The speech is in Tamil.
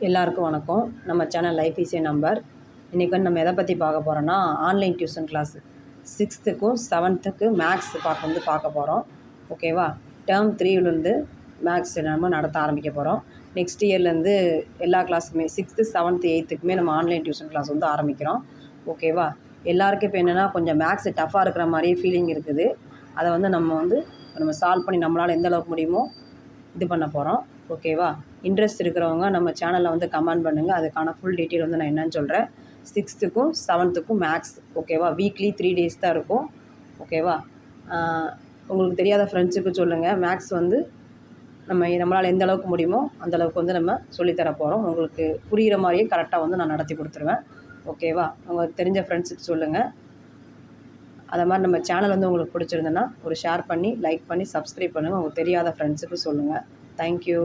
எல்லாருக்கும் வணக்கம். நம்ம சேனல் லைஃப் ஈஸி நம்பர். இன்றைக்கி வந்து நம்ம எதை பற்றி பார்க்க போகிறோன்னா, ஆன்லைன் டியூஷன் கிளாஸ் 6த்துக்கும் 7த்துக்கு மேக்ஸ் பார்க்க போகிறோம். ஓகேவா? டேர்ம் 3லேருந்து மேக்ஸ் நம்ம நடத்த ஆரம்பிக்க போகிறோம். நெக்ஸ்ட் இயர்லேருந்து எல்லா கிளாஸுமே 6th 7th 8த்துக்குமே நம்ம ஆன்லைன் டியூஷன் கிளாஸ் வந்து ஆரம்பிக்கிறோம். ஓகேவா? எல்லாருக்கும் இப்போ என்னென்னா கொஞ்சம் மேக்ஸ் டஃப்பாக இருக்கிற மாதிரியே ஃபீலிங் இருக்குது. அதை வந்து நம்ம சால்வ் பண்ணி நம்மளால் எந்த அளவுக்கு முடியுமோ இது பண்ண போகிறோம். ஓகேவா? இன்ட்ரெஸ்ட் இருக்கிறவங்க நம்ம சேனலில் வந்து கமெண்ட் பண்ணுங்கள். அதுக்கான ஃபுல் டீட்டெயில் வந்து நான் என்னன்னு சொல்கிறேன். 6த்துக்கும் 7த்துக்கும் மேக்ஸ். ஓகேவா? வீக்லி 3 days தான் இருக்கும். ஓகேவா? உங்களுக்கு தெரியாத ஃப்ரெண்ட்ஸுக்கு சொல்லுங்கள். மேக்ஸ் வந்து நம்மளால் எந்த அளவுக்கு முடியுமோ அந்தளவுக்கு வந்து நம்ம சொல்லித்தர போகிறோம். உங்களுக்கு புரிகிற மாதிரியே கரெக்டாக வந்து நான் நடத்தி கொடுத்துருவேன். ஓகேவா? உங்களுக்கு தெரிஞ்ச ஃப்ரெண்ட்ஸுக்கு சொல்லுங்கள். அதை மாதிரி நம்ம சேனல் வந்து உங்களுக்கு பிடிச்சிருந்ததுன்னா ஒரு ஷேர் பண்ணி, லைக் பண்ணி, சப்ஸ்கிரைப் பண்ணுங்கள். உங்களுக்கு தெரியாத ஃப்ரெண்ட்ஸுக்கு சொல்லுங்கள். தேங்க்யூ.